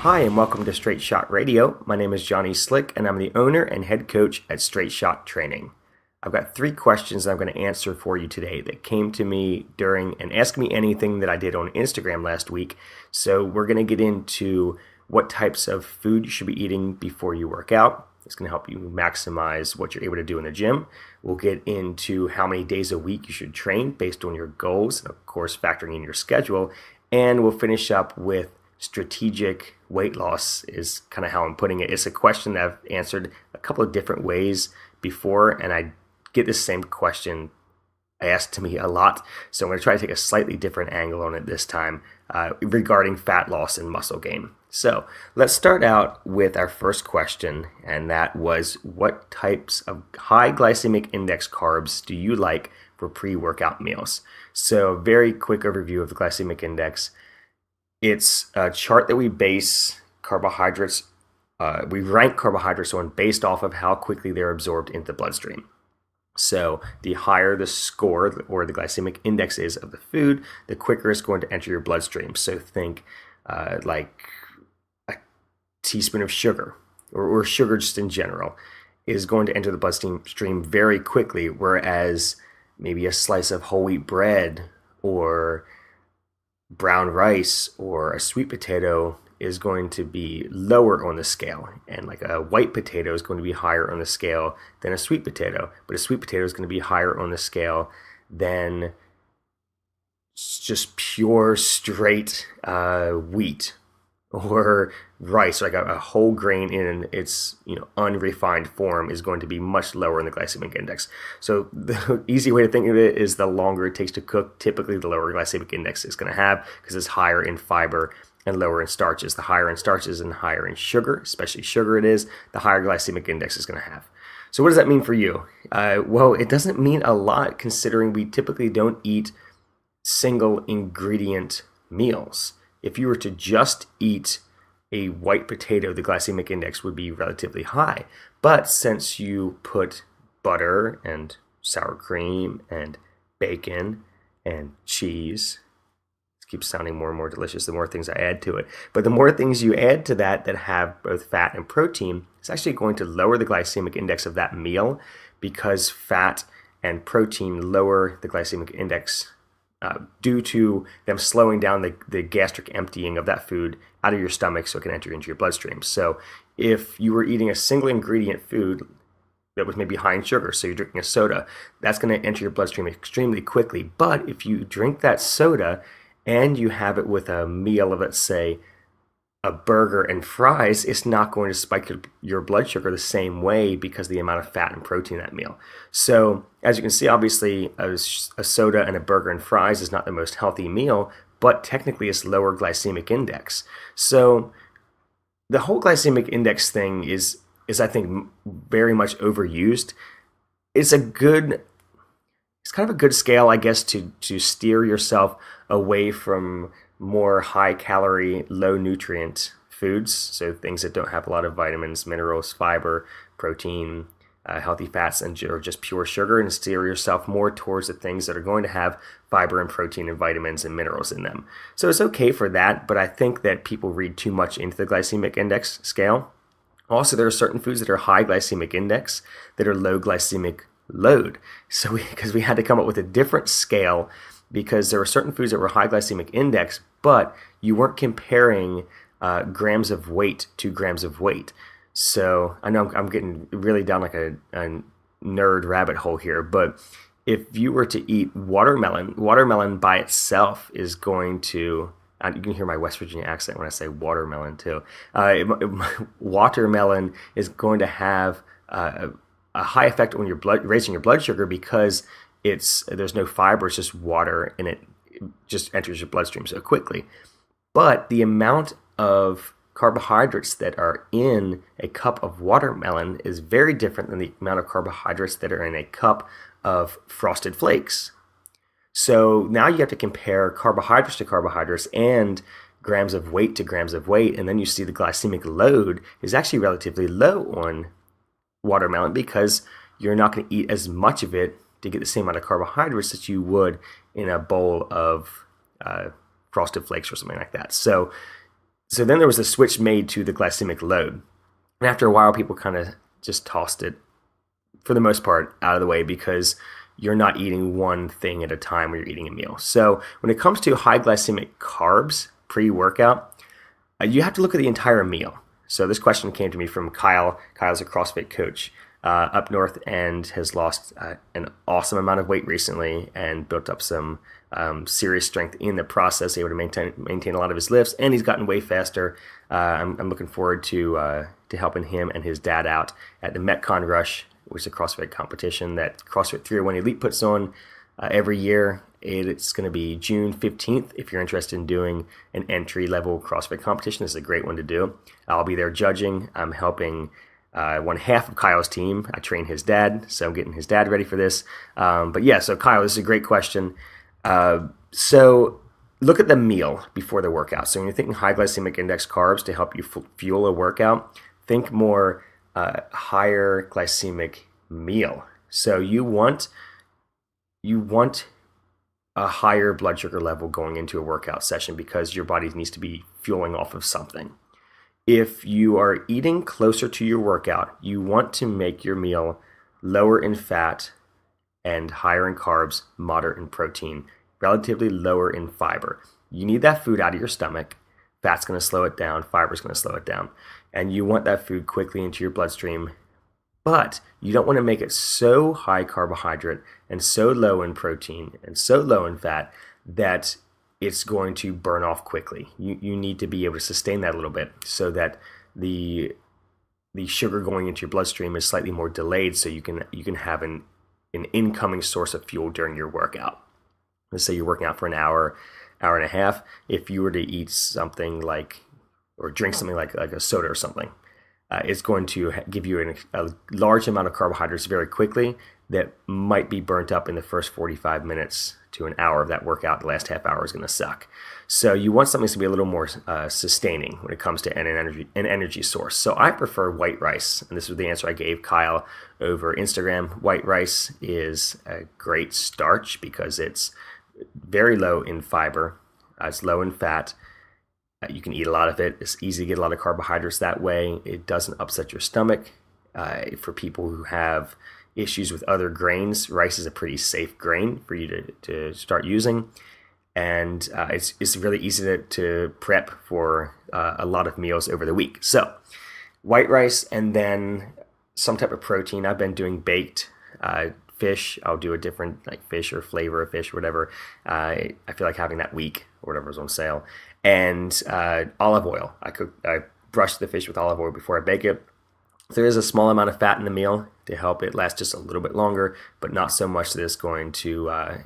Hi, and welcome to Straight Shot Radio. My name is Johnny Slick, and I'm the owner and head coach at Straight Shot Training. I've got 3 questions that I'm going to answer for you today that came to me during an Ask Me Anything that I did on Instagram last week. So we're going to get into what types of food you should be eating before you work out. It's going to help you maximize what you're able to do in the gym. We'll get into how many days a week you should train based on your goals, and of course factoring in your schedule. And we'll finish up with strategic weight loss is kind of how I'm putting it. It's a question that I've answered a couple of different ways before, and I get this same question asked to me a lot. So I'm going to try to take a slightly different angle on it this time regarding fat loss and muscle gain. So let's start out with our first question, and that was, what types of high glycemic index carbs do you like for pre-workout meals? So a very quick overview of the glycemic index. It's a chart that we base carbohydrates, we rank carbohydrates on based off of how quickly they're absorbed into the bloodstream. So the higher the score or the glycemic index is of the food, the quicker it's going to enter your bloodstream. So think like a teaspoon of sugar or sugar just in general is going to enter the bloodstream very quickly, whereas maybe a slice of whole wheat bread or brown rice or a sweet potato is going to be lower on the scale, and like a white potato is going to be higher on the scale than a sweet potato, but a sweet potato is going to be higher on the scale than just pure straight wheat or rice, like a whole grain in its unrefined form is going to be much lower in the glycemic index. So the easy way to think of it is the longer it takes to cook, typically the lower glycemic index it's going to have, because it's higher in fiber and lower in starches. The higher in starches and higher in sugar, especially sugar it is, the higher glycemic index is going to have. So what does that mean for you? Well, it doesn't mean a lot, considering we typically don't eat single ingredient meals. If you were to just eat a white potato, the glycemic index would be relatively high. But since you put butter and sour cream and bacon and cheese, it keeps sounding more and more delicious the more things I add to it. But the more things you add to that have both fat and protein, it's actually going to lower the glycemic index of that meal, because fat and protein lower the glycemic index due to them slowing down the gastric emptying of that food out of your stomach so it can enter into your bloodstream. So if you were eating a single ingredient food that was maybe high in sugar, so you're drinking a soda, that's going to enter your bloodstream extremely quickly. But if you drink that soda and you have it with a meal of, let's say, a burger and fries, it's not going to spike your blood sugar the same way because of the amount of fat and protein in that meal. So as you can see, obviously a soda and a burger and fries is not the most healthy meal, but technically it's lower glycemic index. So the whole glycemic index thing is I think very much overused. It's kind of a good scale, I guess, to steer yourself away from more high calorie, low nutrient foods. So things that don't have a lot of vitamins, minerals, fiber, protein, healthy fats, or just pure sugar, and steer yourself more towards the things that are going to have fiber and protein and vitamins and minerals in them. So it's okay for that, but I think that people read too much into the glycemic index scale. Also, there are certain foods that are high glycemic index that are low glycemic load. So because we had to come up with a different scale, because there were certain foods that were high glycemic index, but you weren't comparing grams of weight to grams of weight. So I know I'm getting really down like a nerd rabbit hole here, but if you were to eat watermelon by itself is going to, you can hear my West Virginia accent when I say watermelon too. Watermelon is going to have a high effect on your raising your blood sugar, because there's no fiber, it's just water, and it just enters your bloodstream so quickly. But the amount of carbohydrates that are in a cup of watermelon is very different than the amount of carbohydrates that are in a cup of Frosted Flakes. So now you have to compare carbohydrates to carbohydrates and grams of weight to grams of weight, and then you see the glycemic load is actually relatively low on watermelon, because you're not going to eat as much of it to get the same amount of carbohydrates that you would in a bowl of Frosted Flakes or something like that. So So then there was a switch made to the glycemic load. And after a while, people kind of just tossed it, for the most part, out of the way because you're not eating one thing at a time when you're eating a meal. So when it comes to high glycemic carbs pre-workout, you have to look at the entire meal. So this question came to me from Kyle. Kyle's a CrossFit coach up north and has lost an awesome amount of weight recently and built up some serious strength in the process, able to maintain a lot of his lifts, and he's gotten way faster. I'm looking forward to helping him and his dad out at the Metcon Rush, which is a CrossFit competition that CrossFit 301 Elite puts on every year. It's going to be June 15th. If you're interested in doing an entry-level CrossFit competition, this is a great one to do. I'll be there judging. I'm helping one half of Kyle's team. I train his dad, so I'm getting his dad ready for this. But yeah, so Kyle, this is a great question. So look at the meal before the workout. So when you're thinking high glycemic index carbs to help you fuel a workout, think more higher glycemic meal. So you want a higher blood sugar level going into a workout session because your body needs to be fueling off of something. If you are eating closer to your workout, you want to make your meal lower in fat and higher in carbs, moderate in protein, relatively lower in fiber. You need that food out of your stomach. Fat's going to slow it down. Fiber's going to slow it down. And you want that food quickly into your bloodstream. But you don't want to make it so high carbohydrate and so low in protein and so low in fat that it's going to burn off quickly. You need to be able to sustain that a little bit so that the sugar going into your bloodstream is slightly more delayed, so you can have an incoming source of fuel during your workout. Let's say you're working out for an hour and a half. If you were to eat something like or drink something like a soda or something, it's going to give you a large amount of carbohydrates very quickly that might be burnt up in the first 45 minutes to an hour of that workout. The last half hour is going to suck. So you want something to be a little more sustaining when it comes to an energy source. So I prefer white rice, and this was the answer I gave Kyle over Instagram. White rice is a great starch because it's very low in fiber, it's low in fat. You can eat a lot of it. It's easy to get a lot of carbohydrates that way. It doesn't upset your stomach. For people who have issues with other grains, rice is a pretty safe grain for you to start using. And it's really easy to prep for a lot of meals over the week. So white rice and then some type of protein. I've been doing baked fish. I'll do a different fish or flavor of fish, whatever. I feel like having that week or whatever's on sale. And olive oil. I brush the fish with olive oil before I bake it. There is a small amount of fat in the meal to help it last just a little bit longer, but not so much that it's going to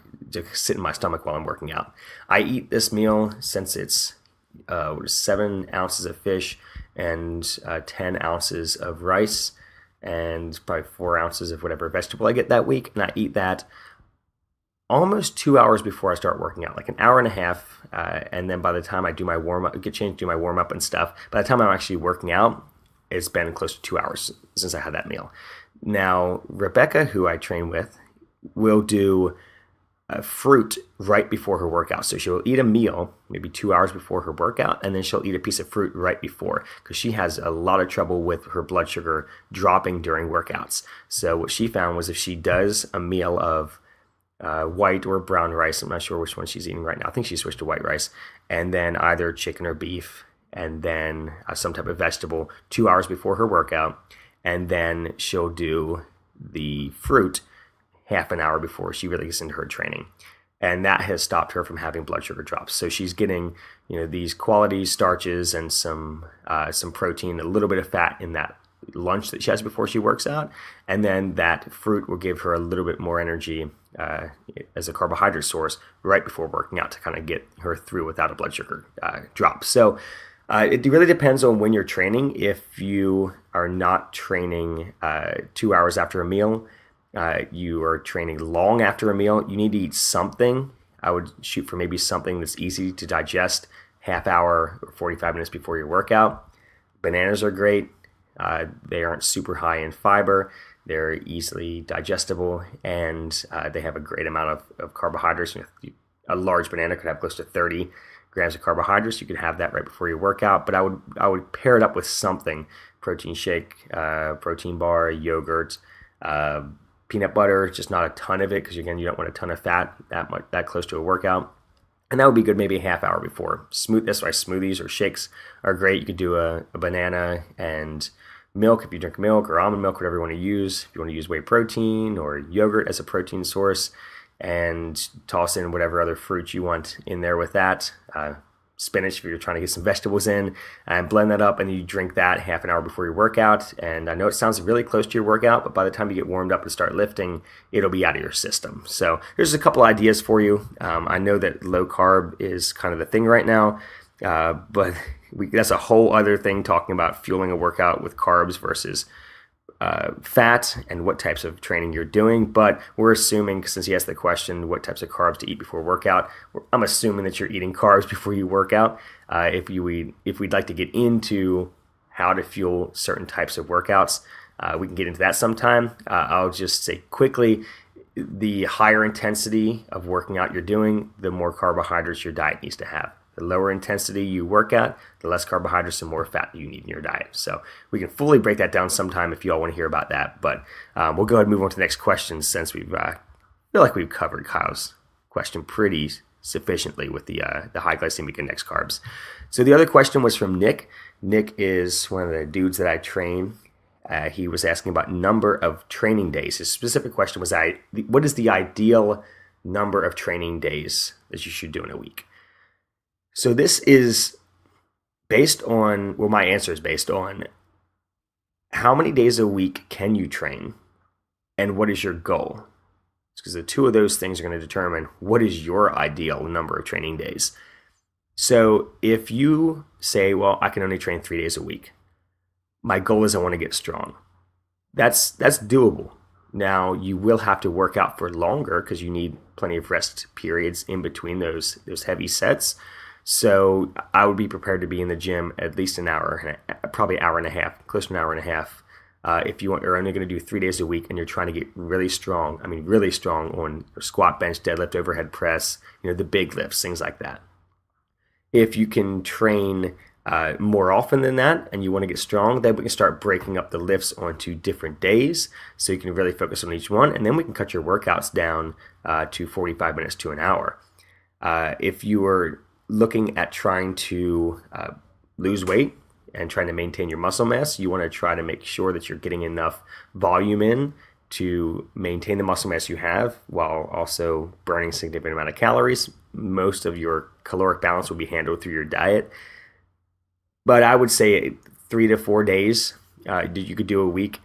sit in my stomach while I'm working out. I eat this meal since it's 7 ounces of fish and 10 ounces of rice and probably 4 ounces of whatever vegetable I get that week, and I eat that almost 2 hours before I start working out, like an hour and a half, and then by the time I do my warm-up, get changed, do my warm-up and stuff, by the time I'm actually working out, it's been close to 2 hours since I had that meal. Now, Rebecca, who I train with, will do fruit right before her workout. So she'll eat a meal maybe 2 hours before her workout, and then she'll eat a piece of fruit right before because she has a lot of trouble with her blood sugar dropping during workouts. So what she found was if she does a meal of white or brown rice, I'm not sure which one she's eating right now. I think she switched to white rice, and then either chicken or beef, and then some type of vegetable 2 hours before her workout, and then she'll do the fruit half an hour before she really gets into her training. And that has stopped her from having blood sugar drops. So she's getting, these quality starches and some protein, a little bit of fat in that lunch that she has before she works out, and then that fruit will give her a little bit more energy as a carbohydrate source right before working out to kind of get her through without a blood sugar drop. So it really depends on when you're training. If you are not training 2 hours after a meal, you are training long after a meal, you need to eat something. I would shoot for maybe something that's easy to digest, half hour or 45 minutes before your workout. Bananas are great. They aren't super high in fiber. They're easily digestible, and they have a great amount of carbohydrates. A large banana could have close to 30 grams of carbohydrates. You could have that right before your workout, but I would pair it up with something: protein shake, protein bar, yogurt, peanut butter. Just not a ton of it, because again, you don't want a ton of fat that close to a workout. And that would be good maybe a half hour before. That's why smoothies or shakes are great. You could do a banana and milk if you drink milk, or almond milk, whatever you want to use. If you want to use whey protein or yogurt as a protein source, and toss in whatever other fruit you want in there with that. Spinach if you're trying to get some vegetables in, and blend that up, and you drink that half an hour before your workout. And I know it sounds really close to your workout, but by the time you get warmed up and start lifting, it'll be out of your system. So there's a couple ideas for you. I know that low carb is kind of the thing right now, but that's a whole other thing, talking about fueling a workout with carbs versus fat and what types of training you're doing. But we're assuming, since you asked the question what types of carbs to eat before workout, I'm assuming that you're eating carbs before you work out. If we'd like to get into how to fuel certain types of workouts, we can get into that sometime. I'll just say quickly, the higher intensity of working out you're doing, the more carbohydrates your diet needs to have. The lower intensity you work at, the less carbohydrates and more fat you need in your diet. So we can fully break that down sometime if you all want to hear about that. But we'll go ahead and move on to the next question, since we feel like we've covered Kyle's question pretty sufficiently with the high glycemic index carbs. So the other question was from Nick. Nick is one of the dudes that I train. He was asking about number of training days. His specific question was, what is the ideal number of training days that you should do in a week? So this is based on, well, my answer is based on how many days a week can you train and what is your goal? Because the two of those things are going to determine what is your ideal number of training days. So if you say, well, I can only train 3 days a week, my goal is I want to get strong. That's doable. Now, you will have to work out for longer because you need plenty of rest periods in between those heavy sets. So I would be prepared to be in the gym at least an hour, probably an hour and a half, close to an hour and a half. If you're only going to do 3 days a week and you're trying to get really strong on squat, bench, deadlift, overhead press, the big lifts, things like that. If you can train more often than that and you want to get strong, then we can start breaking up the lifts onto different days so you can really focus on each one, and then we can cut your workouts down to 45 minutes to an hour. If you are looking at trying to lose weight and trying to maintain your muscle mass, you want to try to make sure that you're getting enough volume in to maintain the muscle mass you have while also burning a significant amount of calories. Most of your caloric balance will be handled through your diet. But I would say 3 to 4 days you could do a week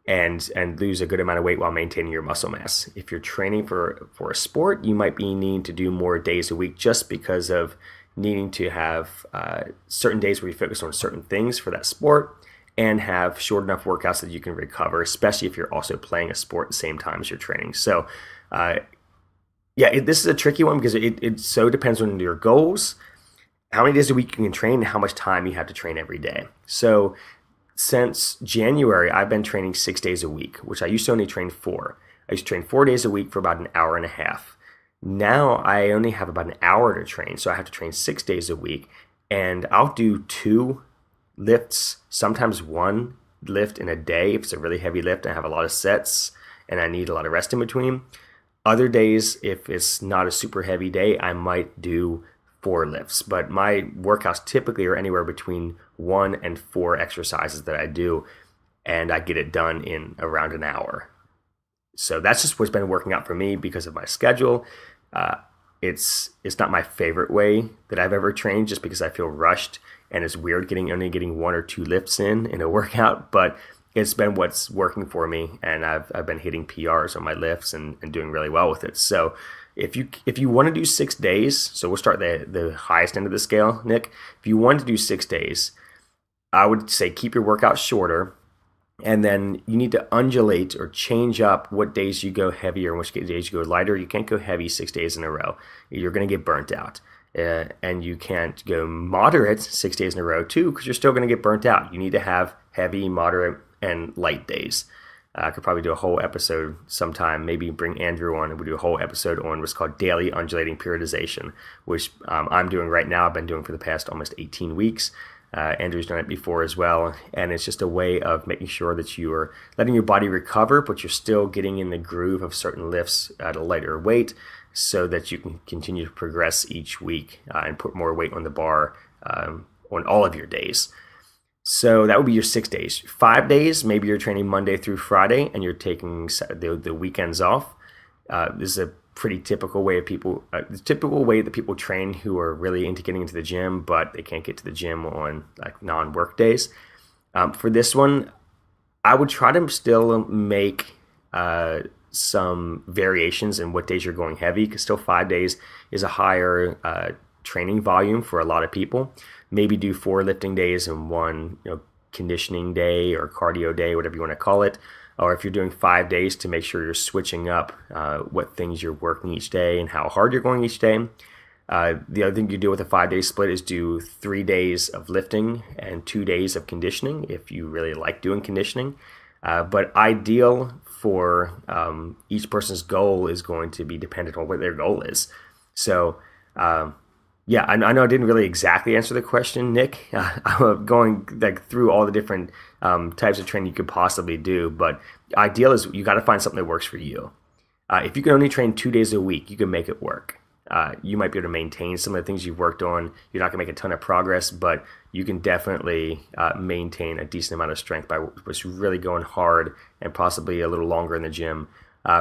and lose a good amount of weight while maintaining your muscle mass. If you're training for a sport, you might be needing to do more days a week just because of needing to have certain days where you focus on certain things for that sport and have short enough workouts that you can recover, especially if you're also playing a sport at the same time as you're training. So this is a tricky one because it so depends on your goals, how many days a week you can train, and how much time you have to train every day. So since January, I've been training 6 days a week, which I used to only train 4. I used to train 4 days a week for about an hour and a half. Now I only have about an hour to train, so I have to train 6 days a week, and I'll do 2 lifts, sometimes 1 lift in a day if it's a really heavy lift and I have a lot of sets and I need a lot of rest in between. Other days, if it's not a super heavy day, I might do 4 lifts, but my workouts typically are anywhere between 1 and 4 exercises that I do, and I get it done in around an hour. So that's just what's been working out for me because of my schedule. It's not my favorite way that I've ever trained, just because I feel rushed and it's weird only getting 1 or 2 lifts in a workout, but it's been what's working for me, and I've been hitting PRs on my lifts and doing really well with it. So if you want to do 6 days, so we'll start the highest end of the scale, Nick. If you want to do 6 days, I would say keep your workout shorter, and then you need to undulate or change up what days you go heavier and which days you go lighter. You can't go heavy 6 days in a row. You're going to get burnt out. And you can't go moderate 6 days in a row too, because you're still going to get burnt out. You need to have heavy, moderate, and light days. I could probably do a whole episode sometime, maybe bring Andrew on and we'll do a whole episode on what's called daily undulating periodization, which I'm doing right now. I've been doing for the past almost 18 weeks. Andrew's done it before as well. And it's just a way of making sure that you are letting your body recover, but you're still getting in the groove of certain lifts at a lighter weight so that you can continue to progress each week and put more weight on the bar on all of your days. So that would be your 6 days. 5 days, maybe you're training Monday through Friday and you're taking the weekends off. This is a pretty typical way the typical way that people train who are really into getting into the gym, but they can't get to the gym on like non-work days. For this one, I would try to still make some variations in what days you're going heavy, because still 5 days is a higher training volume for a lot of people. Maybe do 4 lifting days and 1 conditioning day or cardio day, whatever you want to call it. Or if you're doing 5 days, to make sure you're switching up what things you're working each day and how hard you're going each day. The other thing you do with a 5-day split is do 3 days of lifting and 2 days of conditioning if you really like doing conditioning. But ideal for each person's goal is going to be dependent on what their goal is. So yeah, I know I didn't really exactly answer the question, Nick. I'm going through all the different types of training you could possibly do, but ideal is you got to find something that works for you. If you can only train 2 days a week, you can make it work. You might be able to maintain some of the things you've worked on. You're not going to make a ton of progress, but you can definitely maintain a decent amount of strength by just really going hard and possibly a little longer in the gym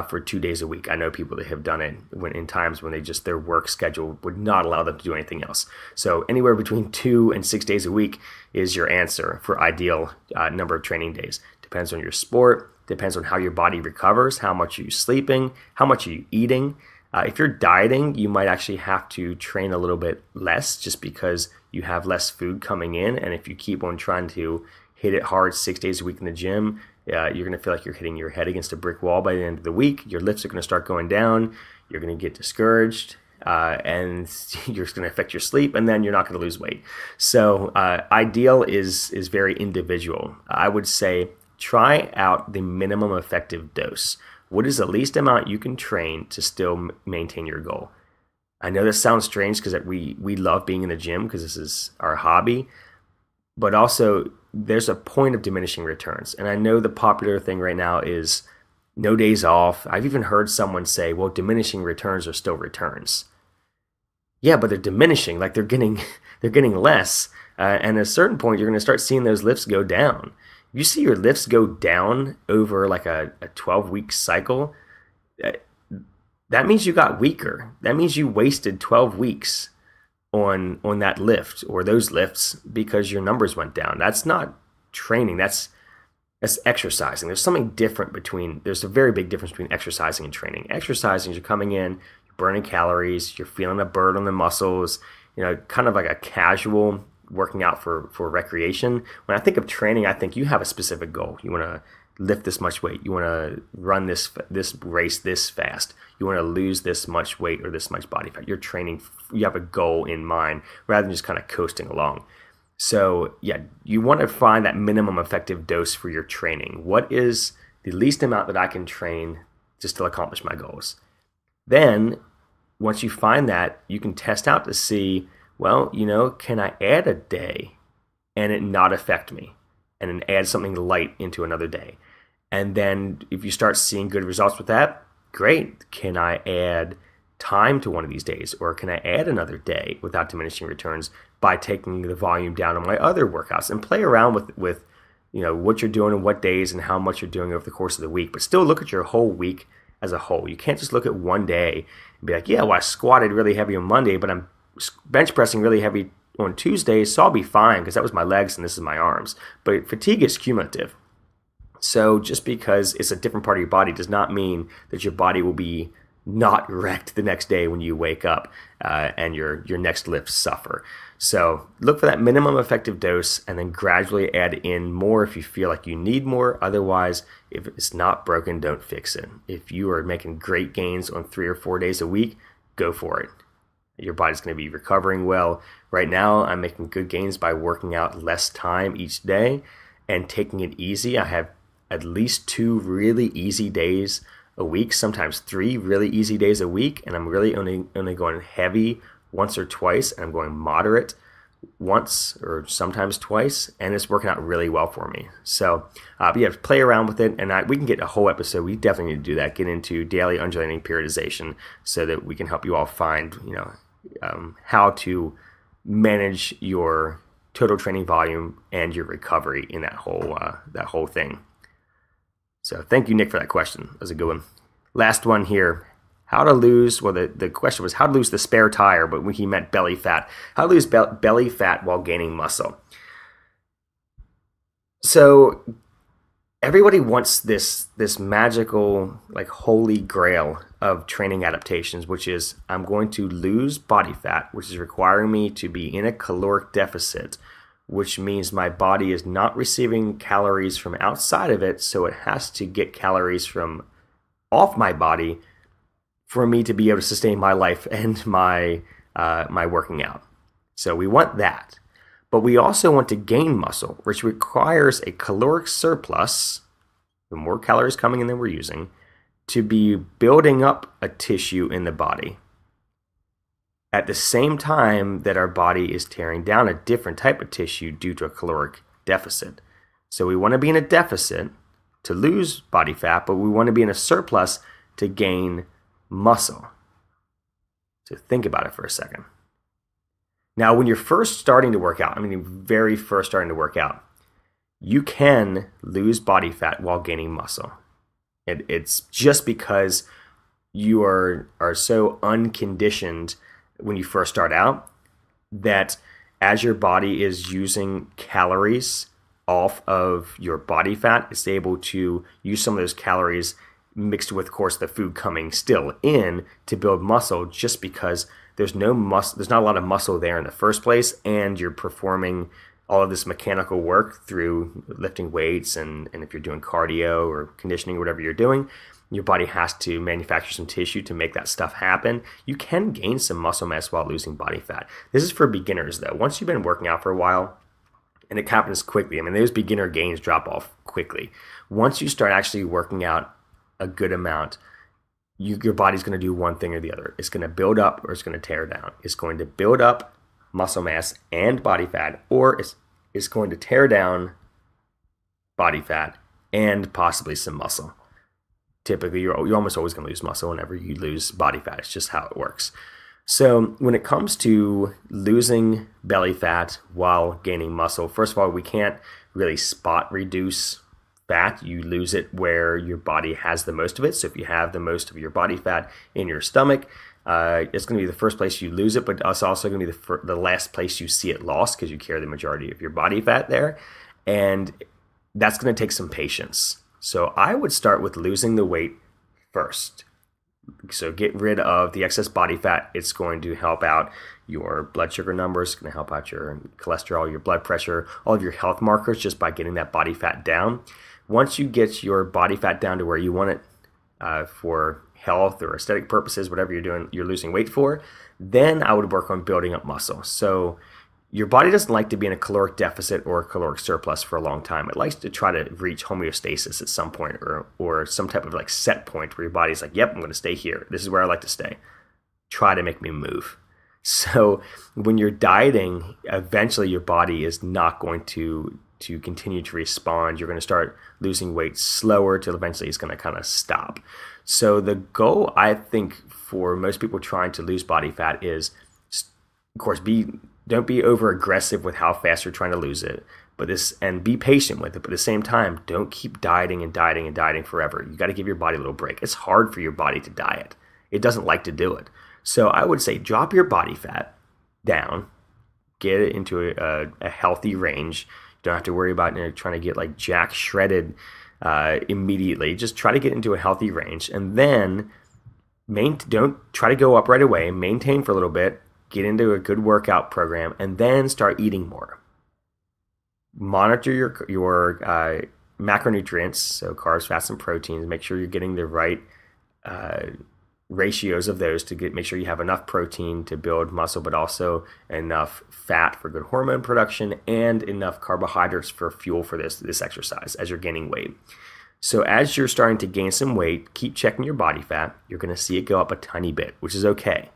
for 2 days a week. I know people that have done it in times when their work schedule would not allow them to do anything else. So anywhere between 2 and 6 days a week is your answer for ideal number of training days. Depends on your sport, depends on how your body recovers, how much are you sleeping, how much are you eating. If you're dieting, you might actually have to train a little bit less just because you have less food coming in. And if you keep on trying to hit it hard 6 days a week in the gym, you're going to feel like you're hitting your head against a brick wall by the end of the week. Your lifts are going to start going down. You're going to get discouraged, and you're just going to affect your sleep, and then you're not going to lose weight. So ideal is very individual. I would say try out the minimum effective dose. What is the least amount you can train to still maintain your goal? I know this sounds strange because we love being in the gym because this is our hobby, but also there's a point of diminishing returns. And I know the popular thing right now is no days off. I've even heard someone say, well, diminishing returns are still returns. Yeah, but they're diminishing, like they're getting less. And at a certain point, you're going to start seeing those lifts go down. If you see your lifts go down over like a 12-week cycle, that means you got weaker. That means you wasted 12 weeks on that lift or those lifts because your numbers went down. That's not training. That's exercising. There's a very big difference between exercising and training. Exercising, you're coming in, you're burning calories, you're feeling a burn on the muscles, kind of like a casual working out for recreation. When I think of training, I think you have a specific goal. You want to lift this much weight. You want to run this race this fast. You want to lose this much weight or this much body fat. You're training. You have a goal in mind rather than just kind of coasting along. So yeah, you want to find that minimum effective dose for your training. What is the least amount that I can train to still accomplish my goals? Then once you find that, you can test out to see, well, can I add a day and it not affect me? And then add something light into another day. And then if you start seeing good results with that, great. Can I add time to one of these days? Or can I add another day without diminishing returns by taking the volume down on my other workouts? And play around with what you're doing and what days and how much you're doing over the course of the week. But still look at your whole week as a whole. You can't just look at one day and be like, yeah, well, I squatted really heavy on Monday, but I'm bench pressing really heavy on Tuesday, so I'll be fine because that was my legs and this is my arms. But fatigue is cumulative. So just because it's a different part of your body does not mean that your body will be not wrecked the next day when you wake up and your next lifts suffer. So look for that minimum effective dose and then gradually add in more if you feel like you need more. Otherwise, if it's not broken, don't fix it. If you are making great gains on 3 or 4 days a week, go for it. Your body's going to be recovering well. Right now, I'm making good gains by working out less time each day and taking it easy. I have at least 2 really easy days a week, sometimes 3 really easy days a week, and I'm really only going heavy once or twice, and I'm going moderate once or sometimes twice, and it's working out really well for me. So, but yeah, play around with it, and we can get a whole episode. We definitely need to do that. Get into daily undulating periodization so that we can help you all find, how to manage your total training volume and your recovery in that whole thing. So, thank you, Nick, for that question. That was a good one. Last one here. How to lose, well, the question was how to lose the spare tire, but he meant belly fat. How to lose belly fat while gaining muscle. So everybody wants this magical, like, holy grail of training adaptations, which is I'm going to lose body fat, which is requiring me to be in a caloric deficit, which means my body is not receiving calories from outside of it, so it has to get calories from off my body for me to be able to sustain my life and my working out. So we want that. But we also want to gain muscle, which requires a caloric surplus, the more calories coming in than we're using, to be building up a tissue in the body at the same time that our body is tearing down a different type of tissue due to a caloric deficit. So we want to be in a deficit to lose body fat, but we want to be in a surplus to gain muscle. So think about it for a second. Now, when you're first starting to work out, very first starting to work out, you can lose body fat while gaining muscle. It's just because you are so unconditioned when you first start out that as your body is using calories off of your body fat, it's able to use some of those calories mixed with, of course, the food coming still in to build muscle, just because there's not a lot of muscle there in the first place, and you're performing all of this mechanical work through lifting weights, and if you're doing cardio or conditioning, whatever you're doing, your body has to manufacture some tissue to make that stuff happen. You can gain some muscle mass while losing body fat. This is for beginners, though. Once you've been working out for a while, and it happens quickly, those beginner gains drop off quickly. Once you start actually working out a good amount, your body's going to do one thing or the other. It's going to build up or it's going to tear down. It's going to build up muscle mass and body fat, or it's going to tear down body fat and possibly some muscle. Typically, you're almost always going to lose muscle whenever you lose body fat. It's just how it works. So when it comes to losing belly fat while gaining muscle, first of all, we can't really spot reduce fat. You lose it where your body has the most of it. So if you have the most of your body fat in your stomach, it's going to be the first place you lose it, but it's also going to be the last place you see it lost, because you carry the majority of your body fat there. And that's going to take some patience. So I would start with losing the weight first. So get rid of the excess body fat. It's going to help out your blood sugar numbers. It's going to help out your cholesterol, your blood pressure, all of your health markers, just by getting that body fat down. Once you get your body fat down to where you want it for health or aesthetic purposes, whatever you're losing weight for, then I would work on building up muscle. So your body doesn't like to be in a caloric deficit or a caloric surplus for a long time. It likes to try to reach homeostasis at some point, or some type of like set point where your body's like, yep, I'm going to stay here. This is where I like to stay. Try to make me move. So when you're dieting, eventually your body is not going to continue to respond. You're going to start losing weight slower till eventually it's going to kind of stop. So the goal, I think, for most people trying to lose body fat is, of course, don't be over aggressive with how fast you're trying to lose it, and be patient with it. But at the same time, don't keep dieting and dieting and dieting forever. You got to give your body a little break. It's hard for your body to diet. It doesn't like to do it. So I would say drop your body fat down, get it into a healthy range. You don't have to worry about trying to get like jack shredded immediately. Just try to get into a healthy range, and then don't try to go up right away. Maintain for a little bit. Get into a good workout program, and then start eating more. Monitor your macronutrients, so carbs, fats, and proteins. Make sure you're getting the right ratios of those to make sure you have enough protein to build muscle, but also enough fat for good hormone production and enough carbohydrates for fuel for this exercise as you're gaining weight. So as you're starting to gain some weight, keep checking your body fat. You're going to see it go up a tiny bit, which is okay.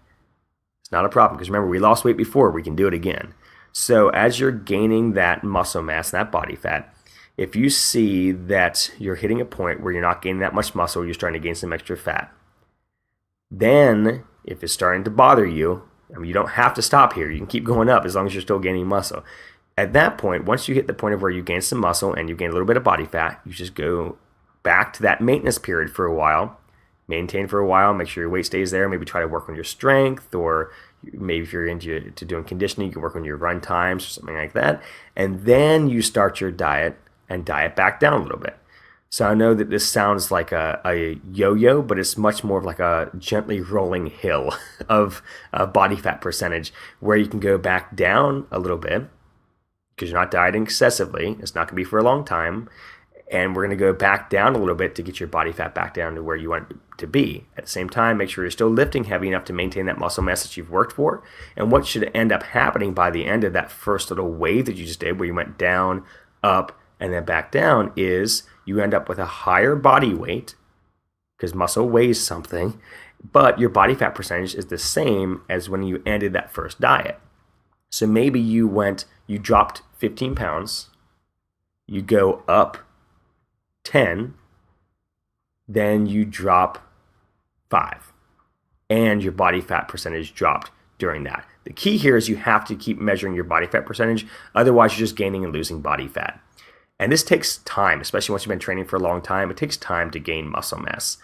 It's not a problem because remember, we lost weight before. We can do it again. So as you're gaining that muscle mass, that body fat, if you see that you're hitting a point where you're not gaining that much muscle, you're starting to gain some extra fat, then if it's starting to bother you, I mean, you don't have to stop here. You can keep going up as long as you're still gaining muscle. At that point, once you hit the point of where you gain some muscle and you gain a little bit of body fat, you just go back to that maintenance period for a while, maintain for a while, make sure your weight stays there, maybe try to work on your strength, or maybe if you're into doing conditioning, you can work on your run times or something like that. And then you start your diet and diet back down a little bit. So I know that this sounds like a yo-yo, but it's much more of like a gently rolling hill of body fat percentage where you can go back down a little bit because you're not dieting excessively. It's not going to be for a long time. And we're going to go back down a little bit to get your body fat back down to where you want it to be. At the same time, make sure you're still lifting heavy enough to maintain that muscle mass that you've worked for. And what should end up happening by the end of that first little wave that you just did, where you went down, up, and then back down, is you end up with a higher body weight because muscle weighs something, but your body fat percentage is the same as when you ended that first diet. So maybe you dropped 15 pounds, you go up 10, then you drop 5, and your body fat percentage dropped during that. The key here is you have to keep measuring your body fat percentage, otherwise you're just gaining and losing body fat. And this takes time, especially once you've been training for a long time. It takes time to gain muscle mass.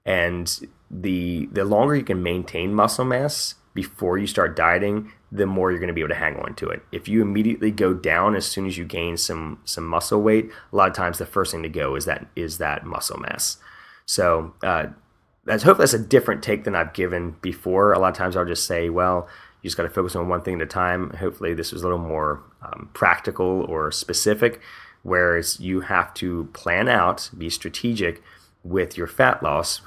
And the longer you can maintain muscle mass before you start dieting, the more you're going to be able to hang on to it. If you immediately go down as soon as you gain some muscle weight, a lot of times the first thing to go is that muscle mass. So hopefully that's a different take than I've given before. A lot of times I'll just say, well, you just got to focus on one thing at a time. Hopefully this was a little more practical or specific, whereas you have to plan out, be strategic with your fat loss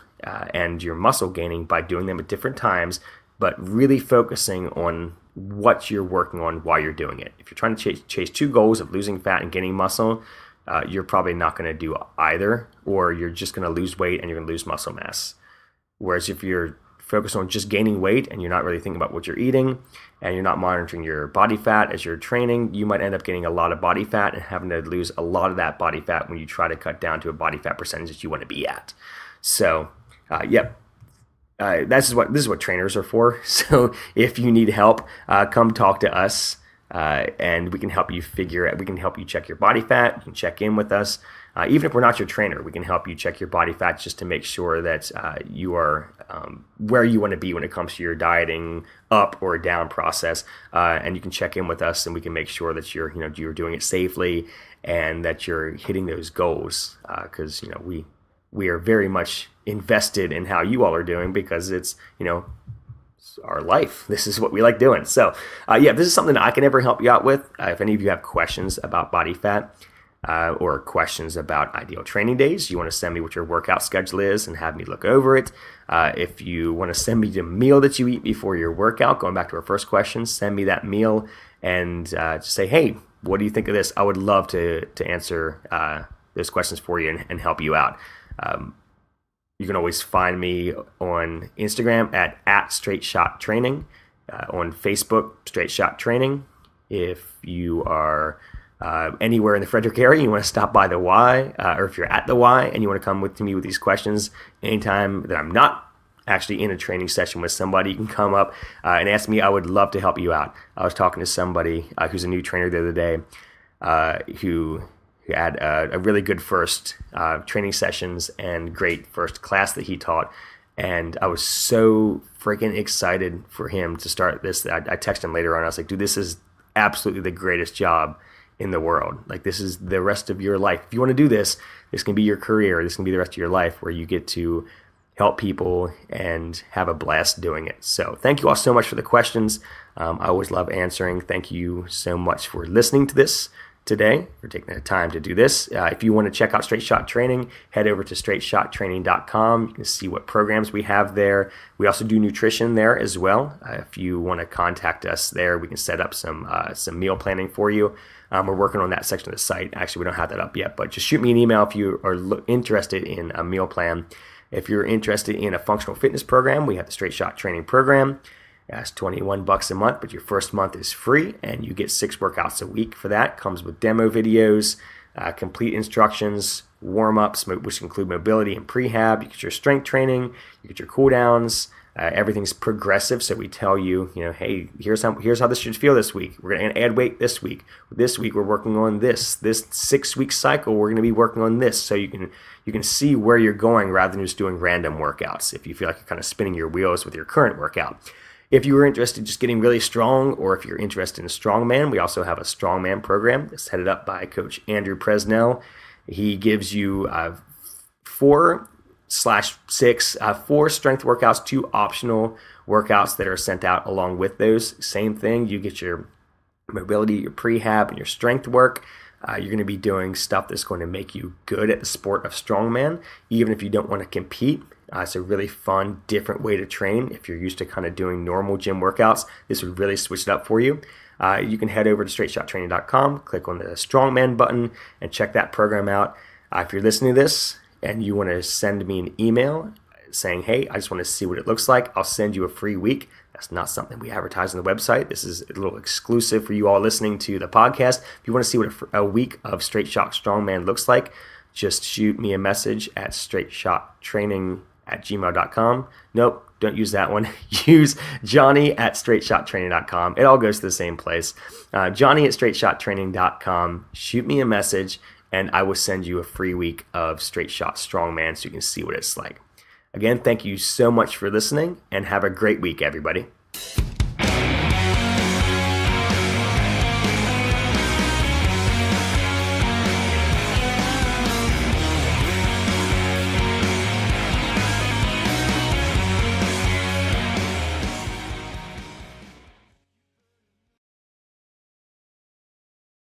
and your muscle gaining by doing them at different times, but really focusing on what you're working on while you're doing it. If you're trying to chase two goals of losing fat and gaining muscle, you're probably not going to do either, or you're just going to lose weight and you're going to lose muscle mass. Whereas if you're focused on just gaining weight and you're not really thinking about what you're eating and you're not monitoring your body fat as you're training, you might end up getting a lot of body fat and having to lose a lot of that body fat when you try to cut down to a body fat percentage that you want to be at. So, this is what trainers are for. So if you need help, come talk to us, and we can help you we can help you check your body fat. You can check in with us. Even if we're not your trainer, we can help you check your body fat just to make sure that you are where you want to be when it comes to your dieting up or down process. And you can check in with us, and we can make sure that you're doing it safely and that you're hitting those goals. Because we are very much invested in how you all are doing, because it's our life. This is what we like doing. So this is something that I can ever help you out with. If any of you have questions about body fat, or questions about ideal training days, you want to send me what your workout schedule is and have me look over it. If you want to send me the meal that you eat before your workout, going back to our first question, send me that meal and just say, hey, what do you think of this? I would love to answer those questions for you and help you out. You can always find me on Instagram at Straight Shot Training, on Facebook, Straight Shot Training. If you are anywhere in the Frederick area, you want to stop by the Y, or if you're at the Y and you want to come with me with these questions anytime that I'm not actually in a training session with somebody, you can come up and ask me. I would love to help you out. I was talking to somebody who's a new trainer the other day who had a really good first training sessions and great first class that he taught. And I was so freaking excited for him to start this. I texted him later on. I was like, dude, this is absolutely the greatest job in the world. Like, this is the rest of your life. If you want to do this, this can be your career. This can be the rest of your life, where you get to help people and have a blast doing it. So thank you all so much for the questions. I always love answering. Thank you so much for listening to this today, for taking the time to do this. If you want to check out Straight Shot Training, head over to straightshottraining.com. You can see what programs we have there. We also do nutrition there as well. If you want to contact us there, we can set up some meal planning for you. We're working on that section of the site. Actually, we don't have that up yet, but just shoot me an email if you are interested in a meal plan. If you're interested in a functional fitness program, we have the Straight Shot Training Program. That's $21 a month, but your first month is free, and you get 6 workouts a week for that. Comes with demo videos, complete instructions, warm-ups, which include mobility and prehab. You get your strength training, you get your cool downs. Everything's progressive, so we tell you, hey, here's how this should feel this week. We're going to add weight this week. This week we're working on this 6-week cycle. We're going to be working on this, so you can see where you're going rather than just doing random workouts. If you feel like you're kind of spinning your wheels with your current workout. If you were interested in just getting really strong, or if you're interested in strongman, we also have a strongman program that's headed up by Coach Andrew Presnell. He gives you 4 strength workouts, 2 optional workouts that are sent out along with those. Same thing, you get your mobility, your prehab, and your strength work. You're going to be doing stuff that's going to make you good at the sport of strongman, even if you don't want to compete. It's a really fun, different way to train. If you're used to kind of doing normal gym workouts, this would really switch it up for you. You can head over to straightshottraining.com, click on the strongman button, and check that program out. If you're listening to this and you want to send me an email saying, hey, I just want to see what it looks like, I'll send you a free week. That's not something we advertise on the website. This is a little exclusive for you all listening to the podcast. If you want to see what a week of Straight Shot Strongman looks like, just shoot me a message at straightshottraining@gmail.com. Nope, don't use that one. Use Johnny@straightshottraining.com. It all goes to the same place. Johnny@straightshottraining.com. Shoot me a message, and I will send you a free week of Straight Shot Strongman so you can see what it's like. Again, thank you so much for listening, and have a great week, everybody.